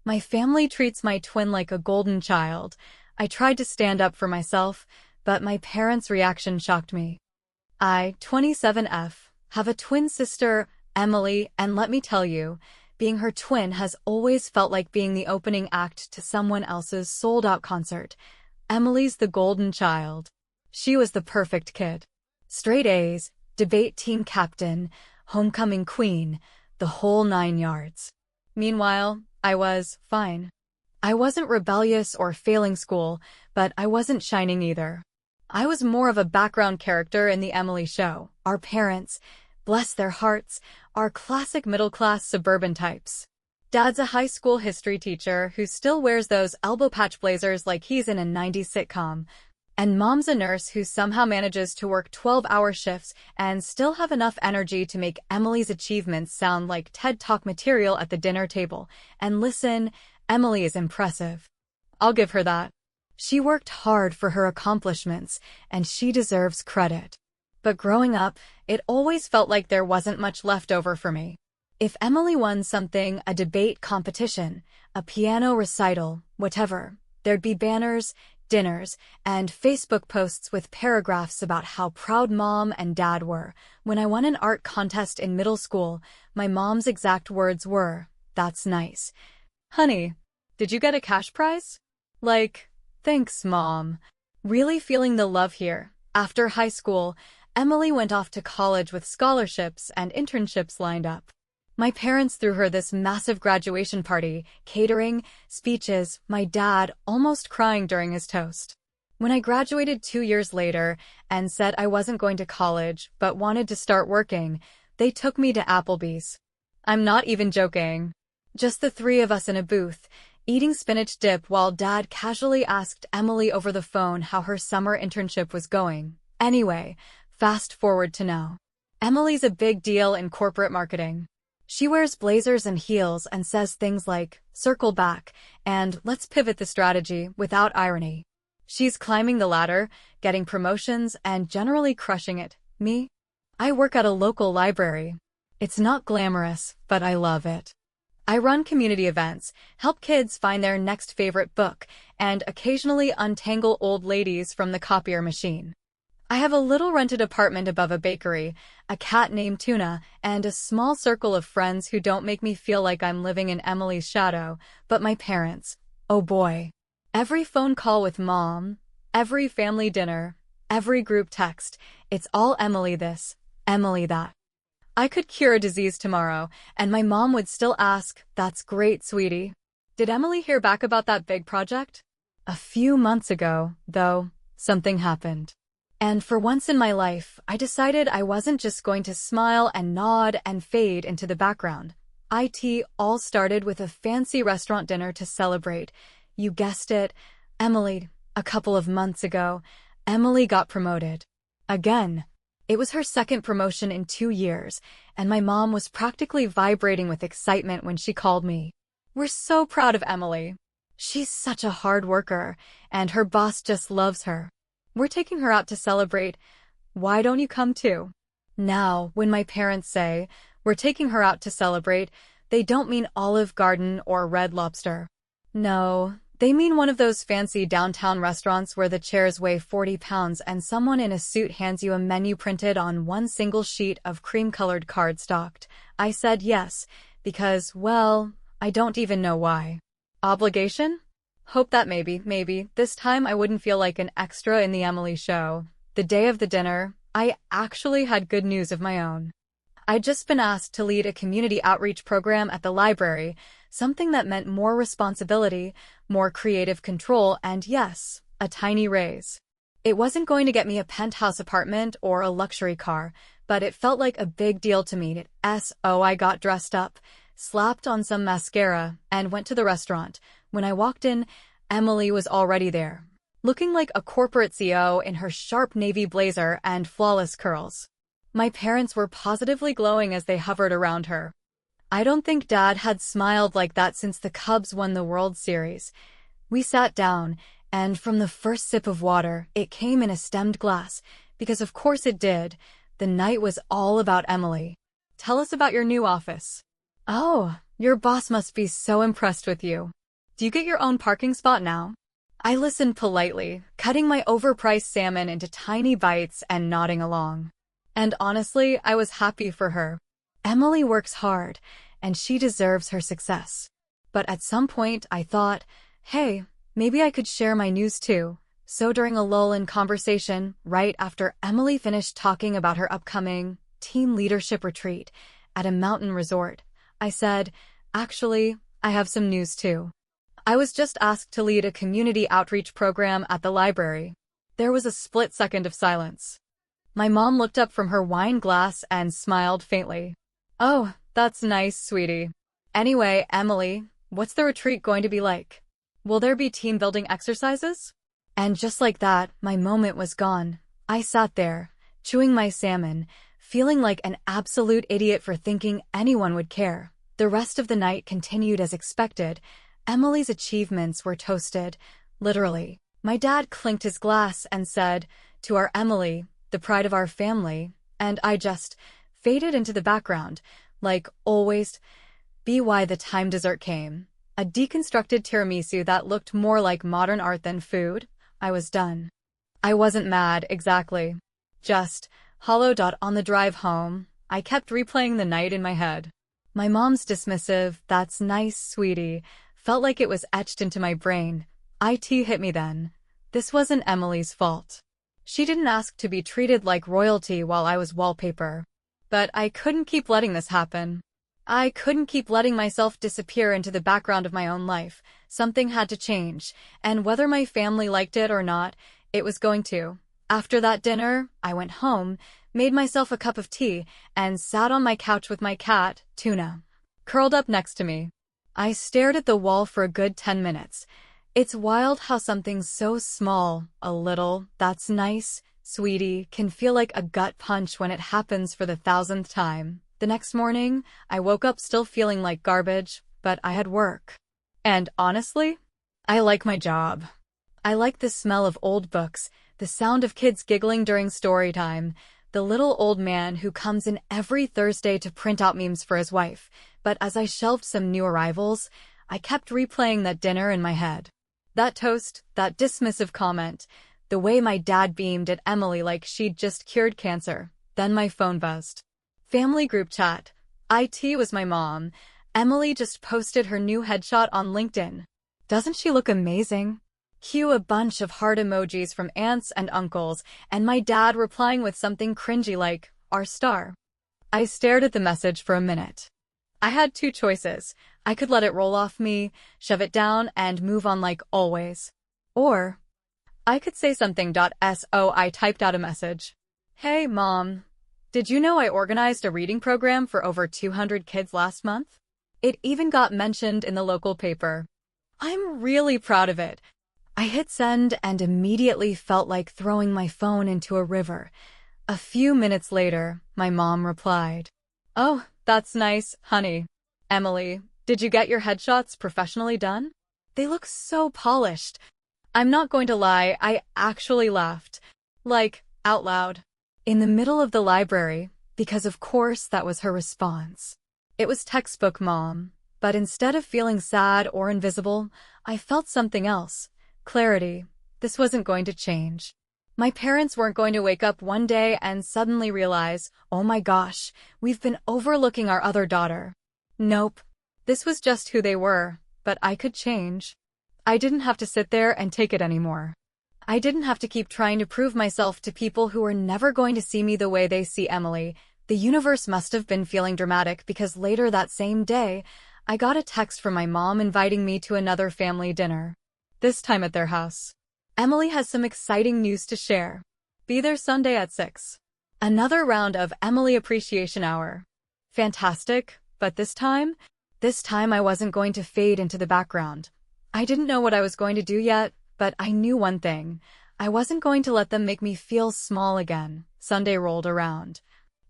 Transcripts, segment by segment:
My family treats my twin like a golden child. I tried to stand up for myself, but my parents' reaction shocked me. I, 27F, have a twin sister, Emily, and let me tell you, being her twin has always felt like being the opening act to someone else's sold-out concert. Emily's the golden child. She was the perfect kid. Straight A's, debate team captain, homecoming queen, the whole 9 yards. Meanwhile, I was fine. I wasn't rebellious or failing school, but I wasn't shining either. I was more of a background character in the Emily show. Our parents, bless their hearts, are classic middle-class suburban types. Dad's a high school history teacher who still wears those elbow patch blazers like he's in a 90s sitcom. And Mom's a nurse who somehow manages to work 12-hour shifts and still have enough energy to make Emily's achievements sound like TED Talk material at the dinner table. And listen, Emily is impressive. I'll give her that. She worked hard for her accomplishments, and she deserves credit. But growing up, it always felt like there wasn't much left over for me. If Emily won something, a debate competition, a piano recital, whatever, there'd be banners, dinners, and Facebook posts with paragraphs about how proud Mom and Dad were. When I won an art contest in middle school, my mom's exact words were, "That's nice. Honey, did you get a cash prize?" Like, thanks, Mom. Really feeling the love here. After high school, Emily went off to college with scholarships and internships lined up. My parents threw her this massive graduation party, catering, speeches, my dad almost crying during his toast. When I graduated 2 years later and said I wasn't going to college but wanted to start working, they took me to Applebee's. I'm not even joking. Just the three of us in a booth, eating spinach dip while Dad casually asked Emily over the phone how her summer internship was going. Anyway, fast forward to now. Emily's a big deal in corporate marketing. She wears blazers and heels and says things like, "Circle back," and "Let's pivot the strategy," without irony. She's climbing the ladder, getting promotions, and generally crushing it. Me? I work at a local library. It's not glamorous, but I love it. I run community events, help kids find their next favorite book, and occasionally untangle old ladies from the copier machine. I have a little rented apartment above a bakery, a cat named Tuna, and a small circle of friends who don't make me feel like I'm living in Emily's shadow, but my parents. Oh boy. Every phone call with Mom, every family dinner, every group text, it's all Emily this, Emily that. I could cure a disease tomorrow, and my mom would still ask, "That's great, sweetie." Did Emily hear back about that big project? A few months ago, though, something happened. And for once in my life, I decided I wasn't just going to smile and nod and fade into the background. It all started with a fancy restaurant dinner to celebrate. You guessed it, Emily. A couple of months ago, Emily got promoted. Again. It was her second promotion in 2 years, and my mom was practically vibrating with excitement when she called me. We're so proud of Emily. She's such a hard worker, and her boss just loves her. We're taking her out to celebrate. Why don't you come too? Now, when my parents say, "We're taking her out to celebrate," they don't mean Olive Garden or Red Lobster. No, they mean one of those fancy downtown restaurants where the chairs weigh 40 pounds and someone in a suit hands you a menu printed on one single sheet of cream-colored cardstock. I said yes, because, well, I don't even know why. Obligation? Hope that maybe, this time I wouldn't feel like an extra in the Emily show. The day of the dinner, I actually had good news of my own. I'd just been asked to lead a community outreach program at the library, something that meant more responsibility, more creative control, and yes, a tiny raise. It wasn't going to get me a penthouse apartment or a luxury car, but it felt like a big deal to me. I got dressed up, slapped on some mascara, and went to the restaurant. When I walked in, Emily was already there, looking like a corporate CEO in her sharp navy blazer and flawless curls. My parents were positively glowing as they hovered around her. I don't think Dad had smiled like that since the Cubs won the World Series. We sat down, and from the first sip of water, it came in a stemmed glass, because of course it did. The night was all about Emily. Tell us about your new office. Oh, Your boss must be so impressed with you. Do you get your own parking spot now? I listened politely, cutting my overpriced salmon into tiny bites and nodding along. And honestly, I was happy for her. Emily works hard, and she deserves her success. But at some point, I thought, hey, maybe I could share my news too. So during a lull in conversation, right after Emily finished talking about her upcoming team leadership retreat at a mountain resort, I said, actually, I have some news too. I was just asked to lead a community outreach program at the library. There was a split second of silence. My mom looked up from her wine glass and smiled faintly. Oh, that's nice, sweetie. Anyway, Emily, what's the retreat going to be like? Will there be team-building exercises? And just like that, my moment was gone. I sat there, chewing my salmon, feeling like an absolute idiot for thinking anyone would care. The rest of the night continued as expected. Emily's achievements were toasted, literally. My dad clinked his glass and said, "To our Emily, the pride of our family," and I just faded into the background, like always. By the time dessert came, a deconstructed tiramisu that looked more like modern art than food, I was done. I wasn't mad, exactly. Just hollow. On the drive home, I kept replaying the night in my head. My mom's dismissive, "That's nice, sweetie," felt like it was etched into my brain. It hit me then. This wasn't Emily's fault. She didn't ask to be treated like royalty while I was wallpaper. But I couldn't keep letting this happen. I couldn't keep letting myself disappear into the background of my own life. Something had to change, and whether my family liked it or not, it was going to. After that dinner, I went home, made myself a cup of tea, and sat on my couch with my cat, Tuna, curled up next to me. I stared at the wall for a good 10 minutes. It's wild how something so small, a little, "That's nice, sweetie," can feel like a gut punch when it happens for the 1,000th time. The next morning, I woke up still feeling like garbage, but I had work. And honestly, I like my job. I like the smell of old books, the sound of kids giggling during story time, the little old man who comes in every Thursday to print out memes for his wife. But as I shelved some new arrivals, I kept replaying that dinner in my head. That toast, that dismissive comment, the way my dad beamed at Emily like she'd just cured cancer. Then my phone buzzed. Family group chat. It was my mom. Emily just posted her new headshot on LinkedIn. Doesn't she look amazing? Cue a bunch of heart emojis from aunts and uncles, and my dad replying with something cringy like, "Our star." I stared at the message for a minute. I had two choices. I could let it roll off me, shove it down, and move on like always. Or I could say something. So I typed out a message. "Hey, Mom. Did you know I organized a reading program for over 200 kids last month? It even got mentioned in the local paper. I'm really proud of it." I hit send and immediately felt like throwing my phone into a river. A few minutes later, my mom replied, "Oh, that's nice, honey. Emily, did you get your headshots professionally done? They look so polished." I'm not going to lie, I actually laughed. Like, out loud. In the middle of the library, because of course that was her response. It was textbook Mom, but instead of feeling sad or invisible, I felt something else. Clarity. This wasn't going to change. My parents weren't going to wake up one day and suddenly realize, "Oh my gosh, we've been overlooking our other daughter." Nope. This was just who they were, but I could change. I didn't have to sit there and take it anymore. I didn't have to keep trying to prove myself to people who were never going to see me the way they see Emily. The universe must have been feeling dramatic because later that same day, I got a text from my mom inviting me to another family dinner. This time at their house. "Emily has some exciting news to share. Be there Sunday at 6. Another round of Emily Appreciation Hour." Fantastic, but this time I wasn't going to fade into the background. I didn't know what I was going to do yet, but I knew one thing. I wasn't going to let them make me feel small again. Sunday rolled around,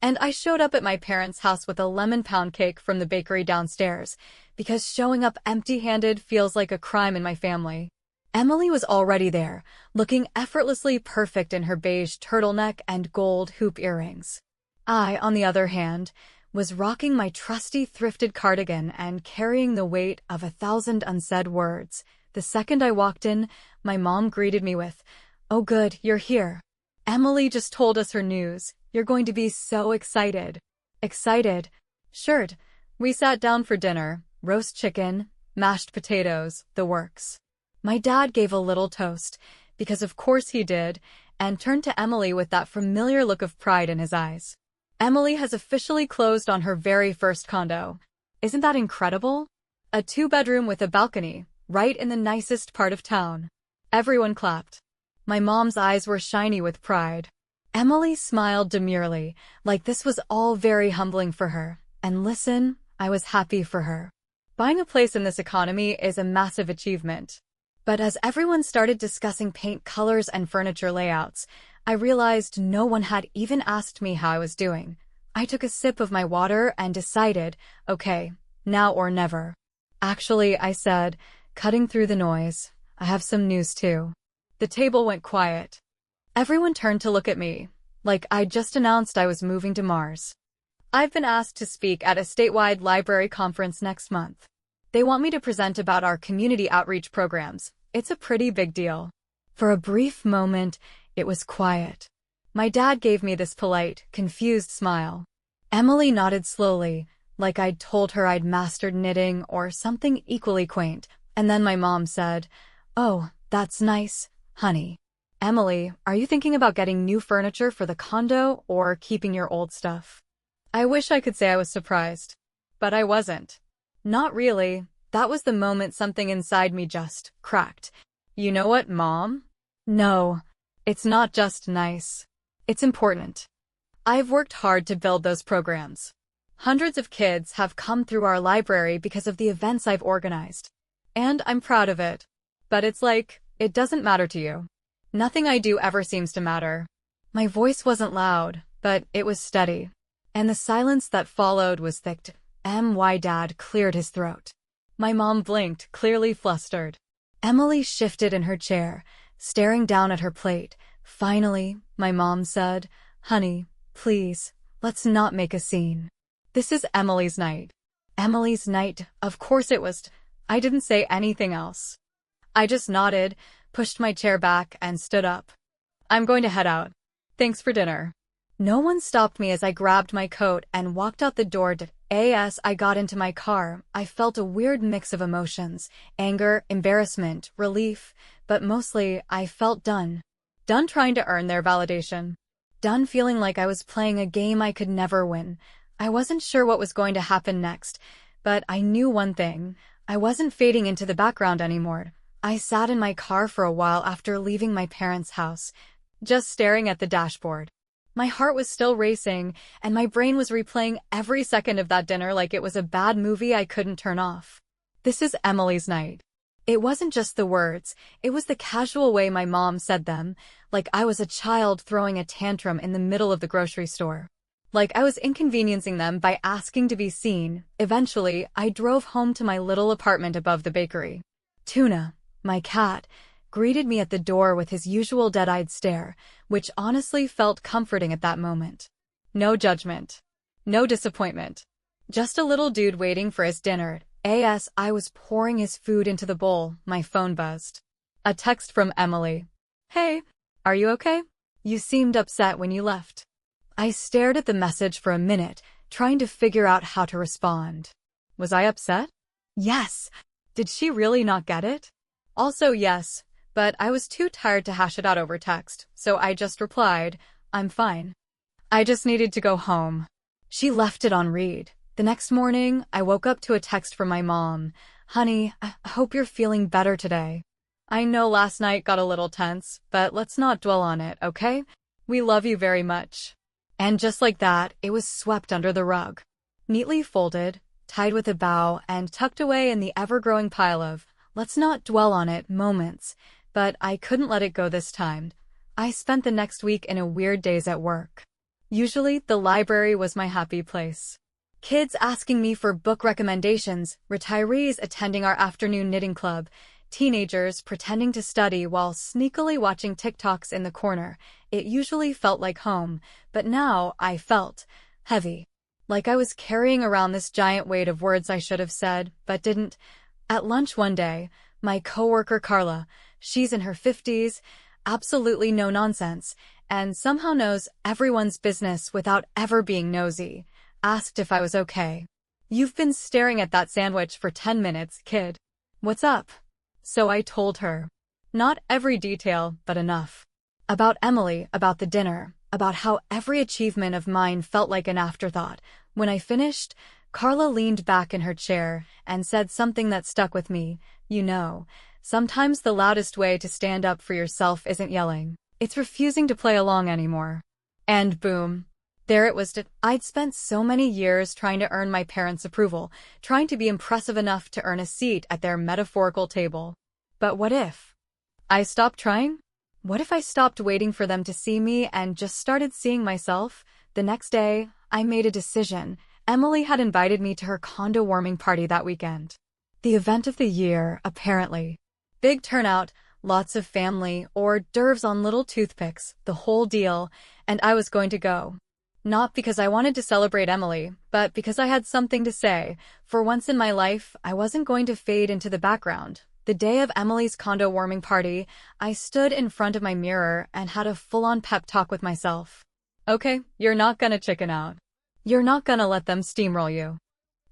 and I showed up at my parents' house with a lemon pound cake from the bakery downstairs, because showing up empty-handed feels like a crime in my family. Emily was already there, looking effortlessly perfect in her beige turtleneck and gold hoop earrings. I, on the other hand, was rocking my trusty thrifted cardigan and carrying the weight of 1,000 unsaid words. The second I walked in, my mom greeted me with, "Oh good, you're here. Emily just told us her news. You're going to be so excited." Excited? Sure. We sat down for dinner, roast chicken, mashed potatoes, the works. My dad gave a little toast, because of course he did, and turned to Emily with that familiar look of pride in his eyes. Emily has officially closed on her very first condo. Isn't that incredible? A 2-bedroom with a balcony, right in the nicest part of town. Everyone clapped. My mom's eyes were shiny with pride. Emily smiled demurely, like this was all very humbling for her. And listen, I was happy for her. Buying a place in this economy is a massive achievement. But as everyone started discussing paint colors and furniture layouts, I realized no one had even asked me how I was doing. I took a sip of my water and decided, okay, now or never. Actually, I said, cutting through the noise, I have some news too. The table went quiet. Everyone turned to look at me, like I'd just announced I was moving to Mars. I've been asked to speak at a statewide library conference next month. They want me to present about our community outreach programs. It's a pretty big deal. For a brief moment, it was quiet. My dad gave me this polite, confused smile. Emily nodded slowly, like I'd told her I'd mastered knitting or something equally quaint, and then my mom said, "Oh, that's nice, honey. Emily, are you thinking about getting new furniture for the condo or keeping your old stuff?" I wish I could say I was surprised, but I wasn't. Not really. That was the moment something inside me just cracked. You know what, Mom? No, it's not just nice. It's important. I've worked hard to build those programs. Hundreds of kids have come through our library because of the events I've organized. And I'm proud of it. But it's like, it doesn't matter to you. Nothing I do ever seems to matter. My voice wasn't loud, but it was steady. And the silence that followed was thick. My dad cleared his throat. My mom blinked, clearly flustered. Emily shifted in her chair, staring down at her plate. Finally, my mom said, "Honey, please, let's not make a scene. This is Emily's night." Emily's night, of course it was. I didn't say anything else. I just nodded, pushed my chair back, and stood up. "I'm going to head out. Thanks for dinner." No one stopped me as I grabbed my coat and walked out the door. As I got into my car, I felt a weird mix of emotions: anger, embarrassment, relief, but mostly I felt done. Done trying to earn their validation. Done feeling like I was playing a game I could never win. I wasn't sure what was going to happen next, but I knew one thing. I wasn't fading into the background anymore. I sat in my car for a while after leaving my parents' house, just staring at the dashboard. My heart was still racing, and my brain was replaying every second of that dinner like it was a bad movie I couldn't turn off. This is Emily's night. It wasn't just the words, it was the casual way my mom said them, like I was a child throwing a tantrum in the middle of the grocery store. Like I was inconveniencing them by asking to be seen. Eventually, I drove home to my little apartment above the bakery. Tuna, my cat, greeted me at the door with his usual dead-eyed stare, which honestly felt comforting at that moment. No judgment. No disappointment. Just a little dude waiting for his dinner. As I was pouring his food into the bowl, my phone buzzed. A text from Emily. "Hey, are you okay? You seemed upset when you left." I stared at the message for a minute, trying to figure out how to respond. Was I upset? Yes. Did she really not get it? Also yes. But I was too tired to hash it out over text, so I just replied, "I'm fine. I just needed to go home." She left it on read. The next morning, I woke up to a text from my mom. "Honey, I hope you're feeling better today. I know last night got a little tense, but let's not dwell on it, okay? We love you very much." And just like that, it was swept under the rug. Neatly folded, tied with a bow, and tucked away in the ever-growing pile of "let's not dwell on it" moments. But I couldn't let it go this time. I spent the next week in a weird daze at work. Usually, the library was my happy place. Kids asking me for book recommendations, retirees attending our afternoon knitting club, teenagers pretending to study while sneakily watching TikToks in the corner. It usually felt like home, but now I felt heavy. Like I was carrying around this giant weight of words I should have said, but didn't. At lunch one day, my coworker Carla, she's in her 50s, absolutely no nonsense, and somehow knows everyone's business without ever being nosy, asked if I was okay. "You've been staring at that sandwich for 10 minutes, kid. What's up?" So I told her. Not every detail, but enough. About Emily, about the dinner, about how every achievement of mine felt like an afterthought. When I finished, Carla leaned back in her chair and said something that stuck with me. "You know, sometimes the loudest way to stand up for yourself isn't yelling. It's refusing to play along anymore." And boom. There it was. I'd spent so many years trying to earn my parents' approval, trying to be impressive enough to earn a seat at their metaphorical table. But what if I stopped trying? What if I stopped waiting for them to see me and just started seeing myself? The next day, I made a decision. Emily had invited me to her condo warming party that weekend. The event of the year, apparently. Big turnout, lots of family, hors d'oeuvres on little toothpicks, the whole deal, and I was going to go. Not because I wanted to celebrate Emily, but because I had something to say. For once in my life, I wasn't going to fade into the background. The day of Emily's condo warming party, I stood in front of my mirror and had a full-on pep talk with myself. Okay, you're not gonna chicken out. You're not gonna let them steamroll you.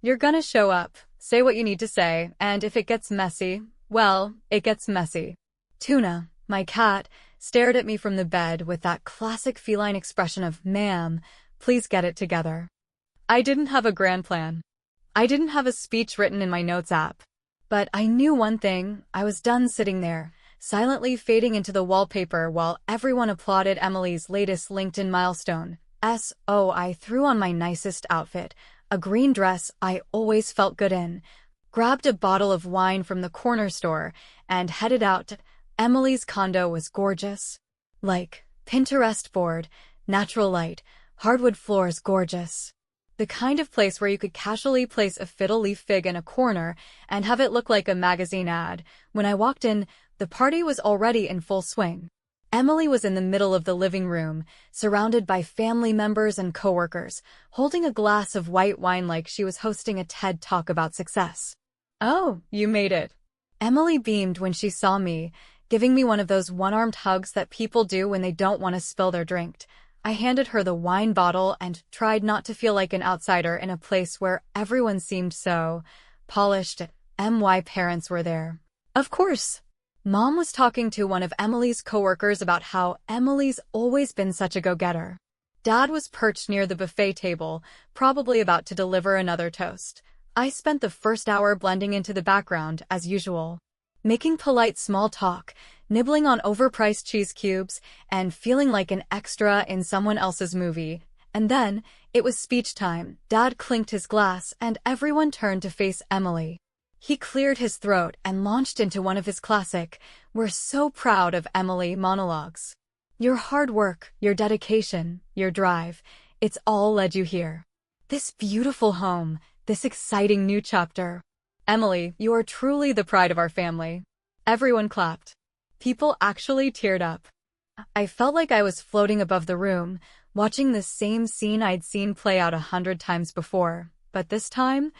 You're gonna show up, say what you need to say, and if it gets messy, well, it gets messy. Tuna, my cat, stared at me from the bed with that classic feline expression of, "Ma'am, please get it together." I didn't have a grand plan. I didn't have a speech written in my notes app. But I knew one thing. I was done sitting there, silently fading into the wallpaper while everyone applauded Emily's latest LinkedIn milestone. I threw on my nicest outfit, a green dress I always felt good in, grabbed a bottle of wine from the corner store, and headed out. Emily's condo was gorgeous. Like, Pinterest board, natural light, hardwood floors gorgeous. The kind of place where you could casually place a fiddle leaf fig in a corner and have it look like a magazine ad. When I walked in, the party was already in full swing. Emily was in the middle of the living room, surrounded by family members and coworkers, holding a glass of white wine like she was hosting a TED Talk about success. "Oh, you made it." Emily beamed when she saw me, giving me one of those one-armed hugs that people do when they don't want to spill their drink. I handed her the wine bottle and tried not to feel like an outsider in a place where everyone seemed so polished. My parents were there. Of course. Mom was talking to one of Emily's coworkers about how Emily's always been such a go-getter. Dad was perched near the buffet table, probably about to deliver another toast. I spent the first hour blending into the background, as usual, making polite small talk, nibbling on overpriced cheese cubes, and feeling like an extra in someone else's movie. And then, it was speech time. Dad clinked his glass and everyone turned to face Emily. He cleared his throat and launched into one of his classic, "We're so proud of Emily" monologues. Your hard work, your dedication, your drive, it's all led you here. This beautiful home, this exciting new chapter. Emily, you are truly the pride of our family. Everyone clapped. People actually teared up. I felt like I was floating above the room, watching the same scene I'd seen play out 100 times before. But this time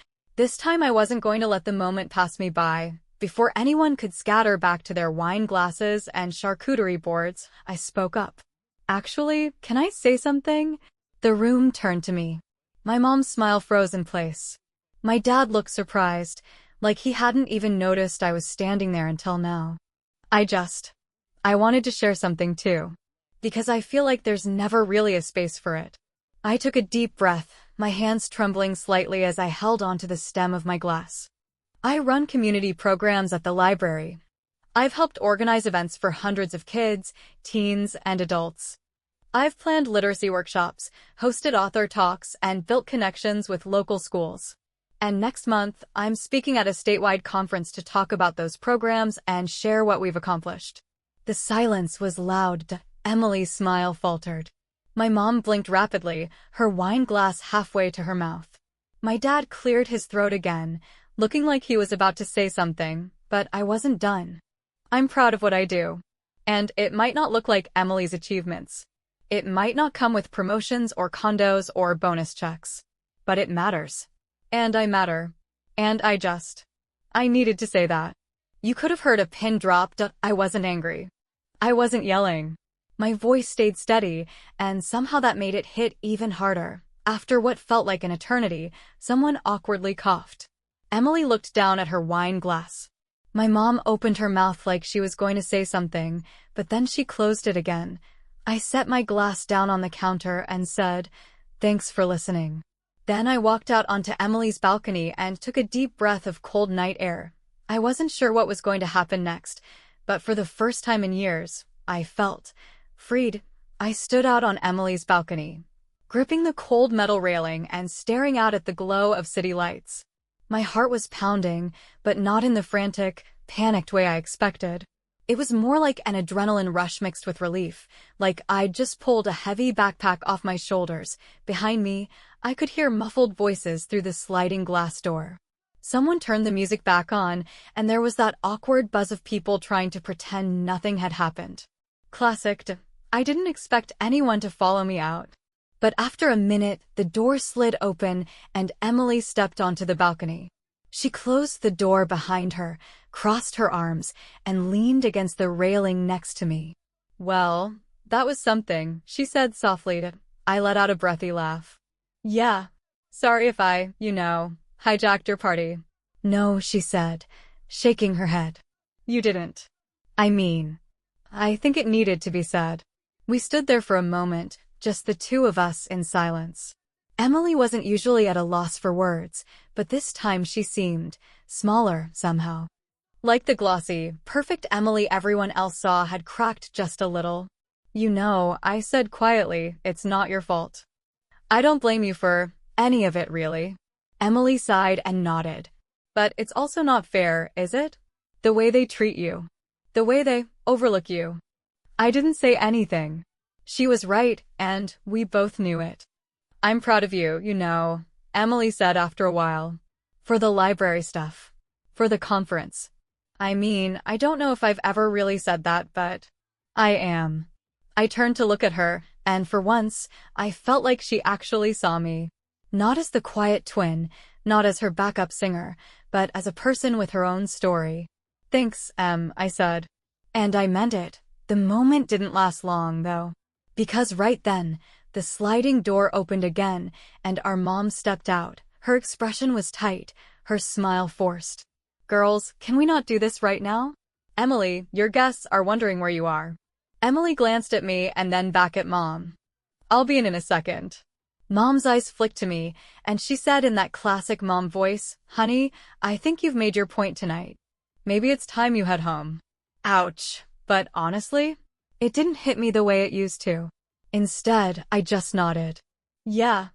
I wasn't going to let the moment pass me by. Before anyone could scatter back to their wine glasses and charcuterie boards, I spoke up. "Actually, can I say something?" The room turned to me. My mom's smile froze in place. My dad looked surprised, like he hadn't even noticed I was standing there until now. I wanted to share something too, because I feel like there's never really a space for it. I took a deep breath, my hands trembling slightly as I held onto the stem of my glass. I run community programs at the library. I've helped organize events for hundreds of kids, teens, and adults. I've planned literacy workshops, hosted author talks, and built connections with local schools. And next month, I'm speaking at a statewide conference to talk about those programs and share what we've accomplished. The silence was loud. Emily's smile faltered. My mom blinked rapidly, her wine glass halfway to her mouth. My dad cleared his throat again, looking like he was about to say something, but I wasn't done. I'm proud of what I do. And it might not look like Emily's achievements. It might not come with promotions or condos or bonus checks. But it matters. And I matter. And I needed to say that. You could have heard a pin drop. I wasn't angry. I wasn't yelling. My voice stayed steady, and somehow that made it hit even harder. After what felt like an eternity, someone awkwardly coughed. Emily looked down at her wine glass. My mom opened her mouth like she was going to say something, but then she closed it again. I set my glass down on the counter and said, "Thanks for listening." Then I walked out onto Emily's balcony and took a deep breath of cold night air. I wasn't sure what was going to happen next, but for the first time in years, I felt freed. I stood out on Emily's balcony, gripping the cold metal railing and staring out at the glow of city lights. My heart was pounding, but not in the frantic, panicked way I expected. It was more like an adrenaline rush mixed with relief, like I'd just pulled a heavy backpack off my shoulders. Behind me, I could hear muffled voices through the sliding glass door. Someone turned the music back on, and there was that awkward buzz of people trying to pretend nothing had happened. Classic. I didn't expect anyone to follow me out. But after a minute, the door slid open, and Emily stepped onto the balcony. She closed the door behind her, crossed her arms, and leaned against the railing next to me. "Well, that was something," she said softly. I let out a breathy laugh. "Yeah. Sorry if I, hijacked your party." "No," she said, shaking her head. "You didn't. I think it needed to be said." We stood there for a moment, just the two of us in silence. Emily wasn't usually at a loss for words, but this time she seemed smaller somehow. Like the glossy, perfect Emily everyone else saw had cracked just a little. I said quietly, "It's not your fault. I don't blame you for any of it, really." Emily sighed and nodded. "But it's also not fair, is it? The way they treat you. The way they overlook you." I didn't say anything. She was right, and we both knew it. "I'm proud of you, Emily said after a while. "For the library stuff. For the conference. I don't know if I've ever really said that, but I am." I turned to look at her, and for once, I felt like she actually saw me. Not as the quiet twin, not as her backup singer, but as a person with her own story. "Thanks, I said. And I meant it. The moment didn't last long, though. Because right then, the sliding door opened again, and our mom stepped out. Her expression was tight, her smile forced. "Girls, can we not do this right now? Emily, your guests are wondering where you are." Emily glanced at me and then back at Mom. "I'll be in a second." Mom's eyes flicked to me, and she said in that classic mom voice, "Honey, I think you've made your point tonight. Maybe it's time you head home." Ouch. But honestly, it didn't hit me the way it used to. Instead, I just nodded. Yeah,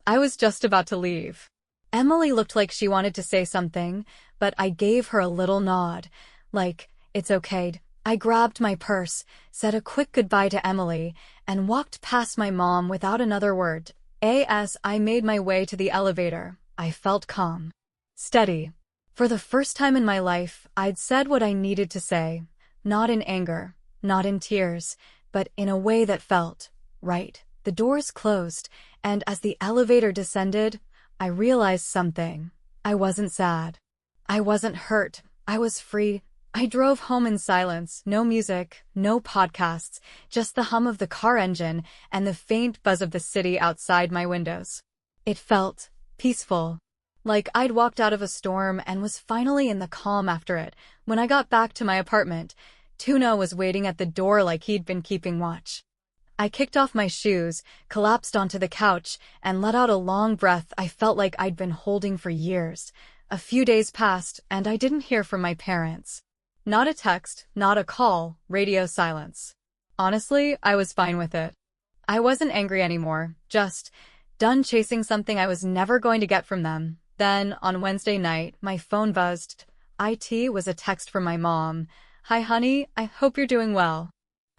I was just about to leave. Emily looked like she wanted to say something, but I gave her a little nod, like, "It's okay." I grabbed my purse, said a quick goodbye to Emily, and walked past my mom without another word. As I made my way to the elevator, I felt calm. Steady. For the first time in my life, I'd said what I needed to say. Not in anger, not in tears, but in a way that felt right. The doors closed, and as the elevator descended, I realized something. I wasn't sad. I wasn't hurt. I was free. I drove home in silence, no music, no podcasts, just the hum of the car engine and the faint buzz of the city outside my windows. It felt peaceful, like I'd walked out of a storm and was finally in the calm after it. When I got back to my apartment, Tuna was waiting at the door like he'd been keeping watch. I kicked off my shoes, collapsed onto the couch, and let out a long breath I felt like I'd been holding for years. A few days passed, and I didn't hear from my parents. Not a text, not a call, radio silence. Honestly, I was fine with it. I wasn't angry anymore, just done chasing something I was never going to get from them. Then, on Wednesday night, my phone buzzed. It was a text from my mom. "Hi honey, I hope you're doing well.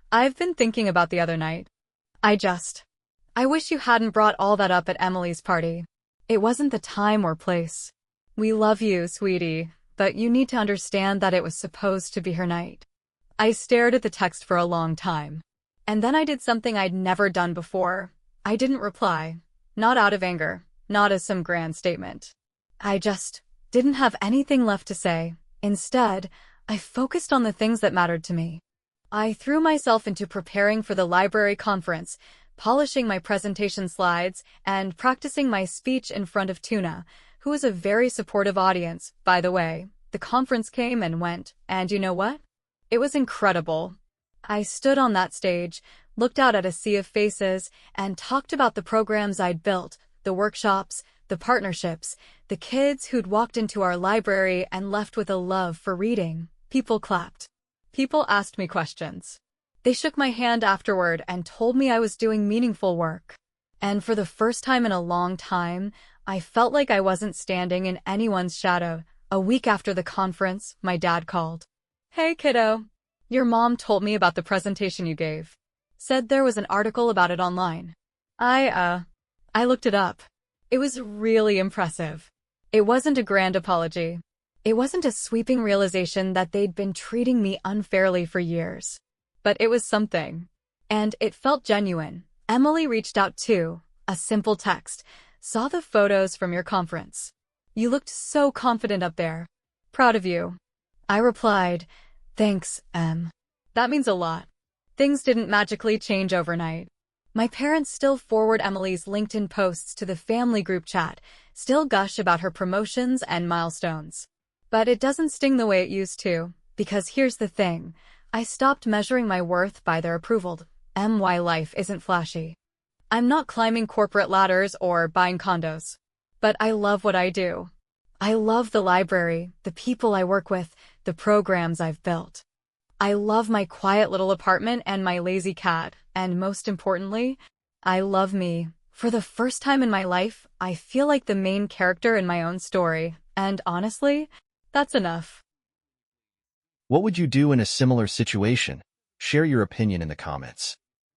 I've been thinking about the other night. I wish you hadn't brought all that up at Emily's party. It wasn't the time or place. We love you, sweetie, but you need to understand that it was supposed to be her night." I stared at the text for a long time. And then I did something I'd never done before. I didn't reply. Not out of anger. not as some grand statement. I just didn't have anything left to say. Instead, I focused on the things that mattered to me. I threw myself into preparing for the library conference, polishing my presentation slides, and practicing my speech in front of Tuna, who was a very supportive audience, by the way. The conference came and went, and you know what? It was incredible. I stood on that stage, looked out at a sea of faces, and talked about the programs I'd built, the workshops, the partnerships, the kids who'd walked into our library and left with a love for reading. People clapped. People asked me questions. They shook my hand afterward and told me I was doing meaningful work. And for the first time in a long time, I felt like I wasn't standing in anyone's shadow. A week after the conference, my dad called. "Hey, kiddo. Your mom told me about the presentation you gave. Said there was an article about it online." I looked it up. It was really impressive. It wasn't a grand apology. It wasn't a sweeping realization that they'd been treating me unfairly for years. But it was something. And it felt genuine. "Emily reached out too. A simple text. Saw the photos from your conference. You looked so confident up there. Proud of you." I replied, "Thanks, Em. That means a lot." Things didn't magically change overnight. My parents still forward Emily's LinkedIn posts to the family group chat, still gush about her promotions and milestones. But it doesn't sting the way it used to, because here's the thing. I stopped measuring my worth by their approval. My life isn't flashy. I'm not climbing corporate ladders or buying condos. But I love what I do. I love the library, the people I work with, the programs I've built. I love my quiet little apartment and my lazy cat, and most importantly, I love me. For the first time in my life, I feel like the main character in my own story, and honestly, that's enough. What would you do in a similar situation? Share your opinion in the comments.